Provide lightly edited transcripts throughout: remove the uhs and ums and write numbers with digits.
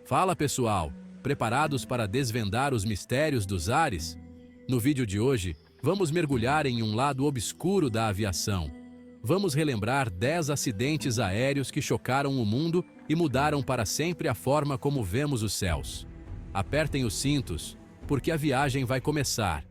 Fala pessoal, preparados para desvendar os mistérios dos ares? No vídeo de hoje, vamos mergulhar em um lado obscuro da aviação. Vamos relembrar 10 acidentes aéreos que chocaram o mundo e mudaram para sempre a forma como vemos os céus. Apertem os cintos, porque a viagem vai começar.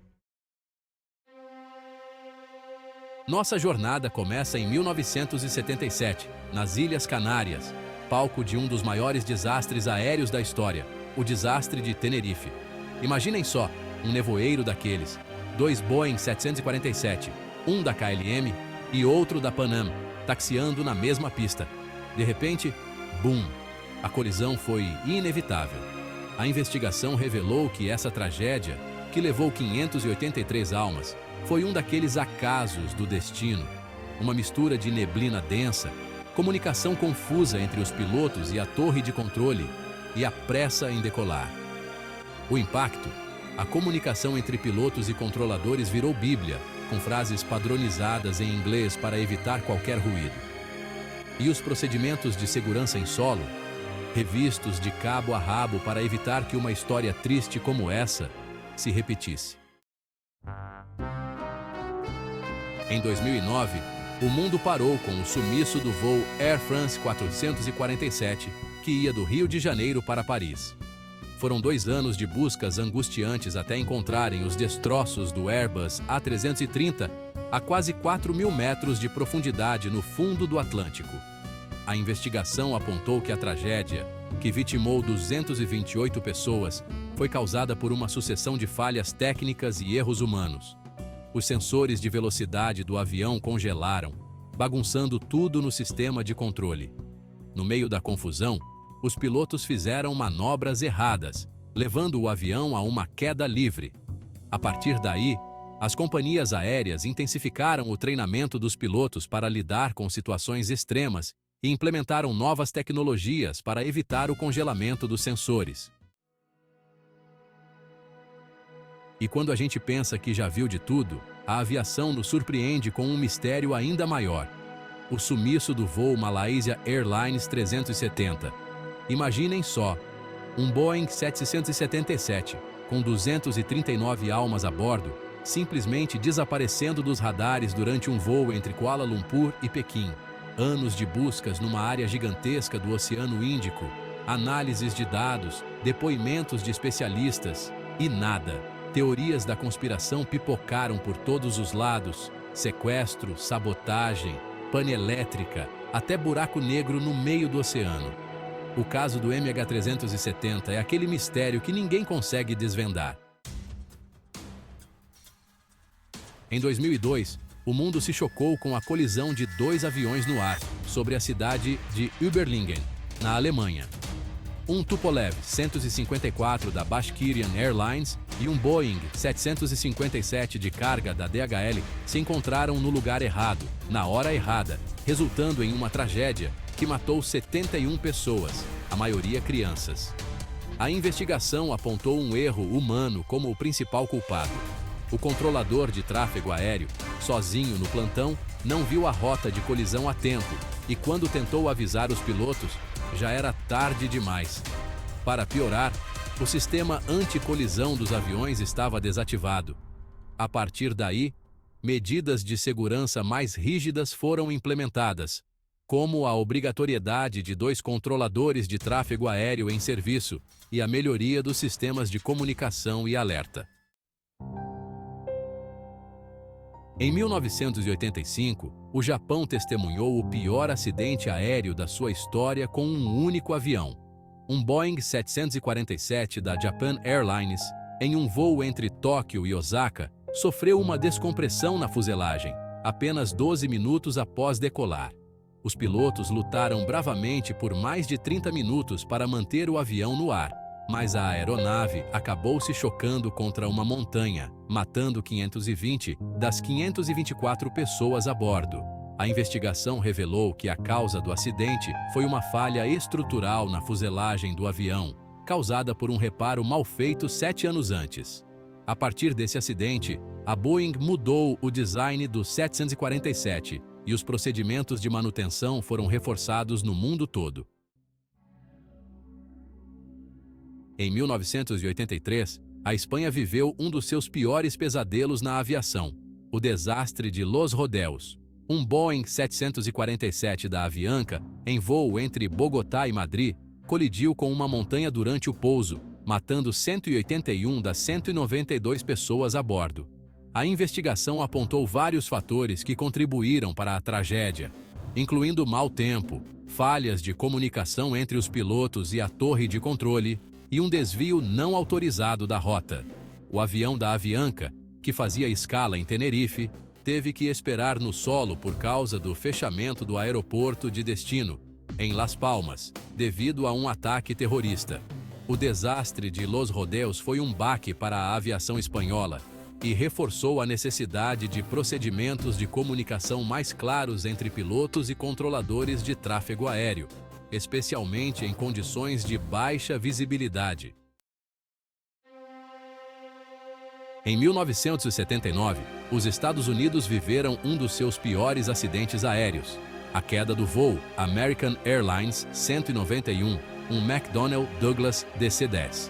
Nossa jornada começa em 1977, nas Ilhas Canárias, palco de um dos maiores desastres aéreos da história, o desastre de Tenerife. Imaginem só, um nevoeiro daqueles, 2 Boeing 747, um da KLM e outro da Pan Am, taxiando na mesma pista. De repente, BUM! A colisão foi inevitável. A investigação revelou que essa tragédia, que levou 583 almas, foi um daqueles acasos do destino, uma mistura de neblina densa, comunicação confusa entre os pilotos e a torre de controle, e a pressa em decolar. O impacto, a comunicação entre pilotos e controladores virou Bíblia, com frases padronizadas em inglês para evitar qualquer ruído. E os procedimentos de segurança em solo, revistos de cabo a rabo para evitar que uma história triste como essa se repetisse. Em 2009, o mundo parou com o sumiço do voo Air France 447, que ia do Rio de Janeiro para Paris. Foram 2 anos de buscas angustiantes até encontrarem os destroços do Airbus A330 a quase 4.000 metros de profundidade no fundo do Atlântico. A investigação apontou que a tragédia, que vitimou 228 pessoas, foi causada por uma sucessão de falhas técnicas e erros humanos. Os sensores de velocidade do avião congelaram, bagunçando tudo no sistema de controle. No meio da confusão, os pilotos fizeram manobras erradas, levando o avião a uma queda livre. A partir daí, as companhias aéreas intensificaram o treinamento dos pilotos para lidar com situações extremas e implementaram novas tecnologias para evitar o congelamento dos sensores. E quando a gente pensa que já viu de tudo, a aviação nos surpreende com um mistério ainda maior: o sumiço do voo Malaysia Airlines 370. Imaginem só, um Boeing 777, com 239 almas a bordo, simplesmente desaparecendo dos radares durante um voo entre Kuala Lumpur e Pequim. Anos de buscas numa área gigantesca do Oceano Índico, análises de dados, depoimentos de especialistas e nada. Teorias da conspiração pipocaram por todos os lados: sequestro, sabotagem, pane elétrica, até buraco negro no meio do oceano. O caso do MH370 é aquele mistério que ninguém consegue desvendar. Em 2002, o mundo se chocou com a colisão de 2 aviões no ar, sobre a cidade de Überlingen, na Alemanha. Um Tupolev 154 da Bashkirian Airlines e um Boeing 757 de carga da DHL se encontraram no lugar errado, na hora errada, resultando em uma tragédia que matou 71 pessoas, a maioria crianças. A investigação apontou um erro humano como o principal culpado. O controlador de tráfego aéreo, sozinho no plantão, não viu a rota de colisão a tempo e, quando tentou avisar os pilotos, já era tarde demais. Para piorar, o sistema anti-colisão dos aviões estava desativado. A partir daí, medidas de segurança mais rígidas foram implementadas, como a obrigatoriedade de 2 controladores de tráfego aéreo em serviço e a melhoria dos sistemas de comunicação e alerta. Em 1985, o Japão testemunhou o pior acidente aéreo da sua história com um único avião. Um Boeing 747 da Japan Airlines, em um voo entre Tóquio e Osaka, sofreu uma descompressão na fuselagem, apenas 12 minutos após decolar. Os pilotos lutaram bravamente por mais de 30 minutos para manter o avião no ar, mas a aeronave acabou se chocando contra uma montanha, matando 520 das 524 pessoas a bordo. A investigação revelou que a causa do acidente foi uma falha estrutural na fuselagem do avião, causada por um reparo mal feito 7 anos antes. A partir desse acidente, a Boeing mudou o design do 747 e os procedimentos de manutenção foram reforçados no mundo todo. Em 1983, a Espanha viveu um dos seus piores pesadelos na aviação, o desastre de Los Rodeos. Um Boeing 747 da Avianca, em voo entre Bogotá e Madrid, colidiu com uma montanha durante o pouso, matando 181 das 192 pessoas a bordo. A investigação apontou vários fatores que contribuíram para a tragédia, incluindo mau tempo, falhas de comunicação entre os pilotos e a torre de controle e um desvio não autorizado da rota. O avião da Avianca, que fazia escala em Tenerife, teve que esperar no solo por causa do fechamento do aeroporto de destino, em Las Palmas, devido a um ataque terrorista. O desastre de Los Rodeos foi um baque para a aviação espanhola e reforçou a necessidade de procedimentos de comunicação mais claros entre pilotos e controladores de tráfego aéreo, especialmente em condições de baixa visibilidade. Em 1979, os Estados Unidos viveram um dos seus piores acidentes aéreos, a queda do voo American Airlines 191, um McDonnell Douglas DC-10.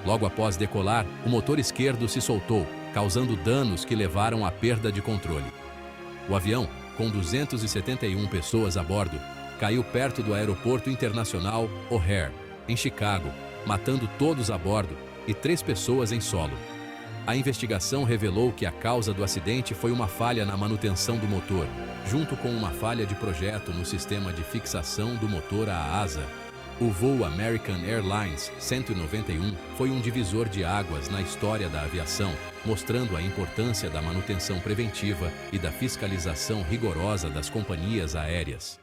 Logo após decolar, o motor esquerdo se soltou, causando danos que levaram à perda de controle. O avião, com 271 pessoas a bordo, caiu perto do aeroporto internacional O'Hare, em Chicago, matando todos a bordo e 3 pessoas em solo. A investigação revelou que a causa do acidente foi uma falha na manutenção do motor, junto com uma falha de projeto no sistema de fixação do motor à asa. O voo American Airlines 191 foi um divisor de águas na história da aviação, mostrando a importância da manutenção preventiva e da fiscalização rigorosa das companhias aéreas.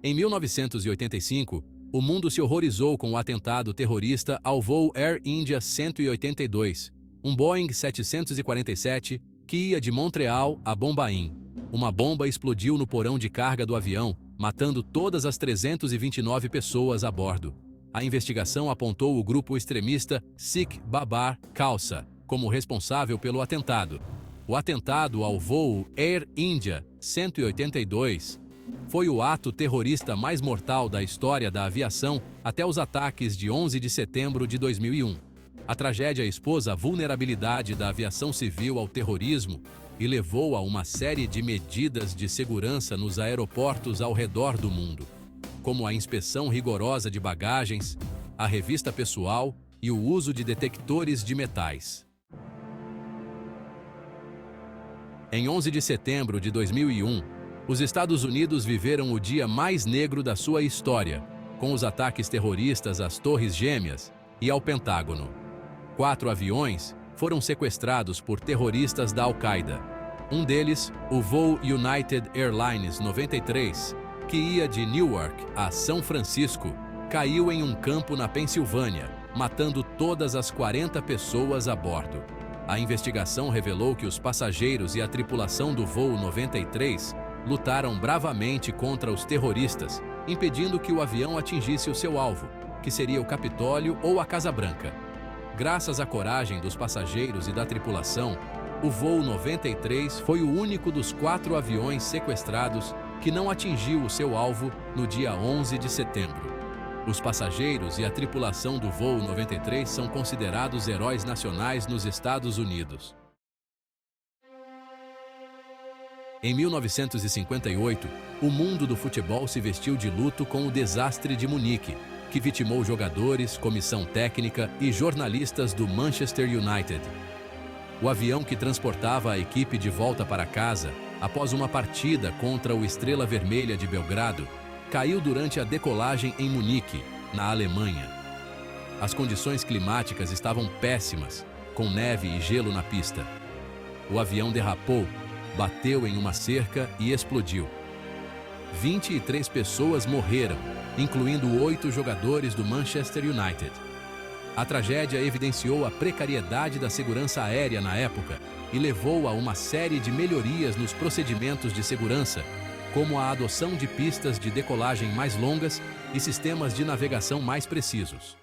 Em 1985, o mundo se horrorizou com o atentado terrorista ao voo Air India 182, um Boeing 747 que ia de Montreal a Bombaim. Uma bomba explodiu no porão de carga do avião, matando todas as 329 pessoas a bordo. A investigação apontou o grupo extremista Sikh Babar Khalsa como responsável pelo atentado. O atentado ao voo Air India 182 foi o ato terrorista mais mortal da história da aviação até os ataques de 11 de setembro de 2001. A tragédia expôs a vulnerabilidade da aviação civil ao terrorismo e levou a uma série de medidas de segurança nos aeroportos ao redor do mundo, como a inspeção rigorosa de bagagens, a revista pessoal e o uso de detectores de metais. Em 11 de setembro de 2001, os Estados Unidos viveram o dia mais negro da sua história, com os ataques terroristas às Torres Gêmeas e ao Pentágono. 4 aviões foram sequestrados por terroristas da Al-Qaeda. Um deles, o voo United Airlines 93, que ia de Newark a São Francisco, caiu em um campo na Pensilvânia, matando todas as 40 pessoas a bordo. A investigação revelou que os passageiros e a tripulação do voo 93 lutaram bravamente contra os terroristas, impedindo que o avião atingisse o seu alvo, que seria o Capitólio ou a Casa Branca. Graças à coragem dos passageiros e da tripulação, o voo 93 foi o único dos 4 aviões sequestrados que não atingiu o seu alvo no dia 11 de setembro. Os passageiros e a tripulação do voo 93 são considerados heróis nacionais nos Estados Unidos. Em 1958, o mundo do futebol se vestiu de luto com o desastre de Munique, que vitimou jogadores, comissão técnica e jornalistas do Manchester United. O avião que transportava a equipe de volta para casa, após uma partida contra o Estrela Vermelha de Belgrado, caiu durante a decolagem em Munique, na Alemanha. As condições climáticas estavam péssimas, com neve e gelo na pista. O avião derrapou, bateu em uma cerca e explodiu. 23 pessoas morreram, incluindo 8 jogadores do Manchester United. A tragédia evidenciou a precariedade da segurança aérea na época e levou a uma série de melhorias nos procedimentos de segurança, como a adoção de pistas de decolagem mais longas e sistemas de navegação mais precisos.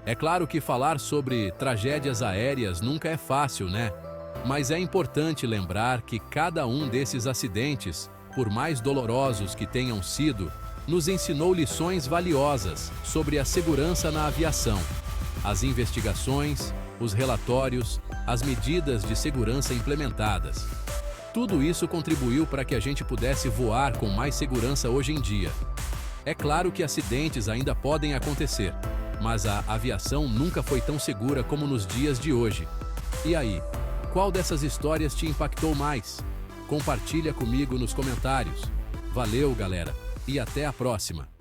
É claro que falar sobre tragédias aéreas nunca é fácil, né? Mas é importante lembrar que cada um desses acidentes por mais dolorosos que tenham sido, nos ensinou lições valiosas sobre a segurança na aviação. As investigações, os relatórios, as medidas de segurança implementadas. Tudo isso contribuiu para que a gente pudesse voar com mais segurança hoje em dia. É claro que acidentes ainda podem acontecer, mas a aviação nunca foi tão segura como nos dias de hoje. E aí, qual dessas histórias te impactou mais? Compartilha comigo nos comentários. Valeu, galera, e até a próxima!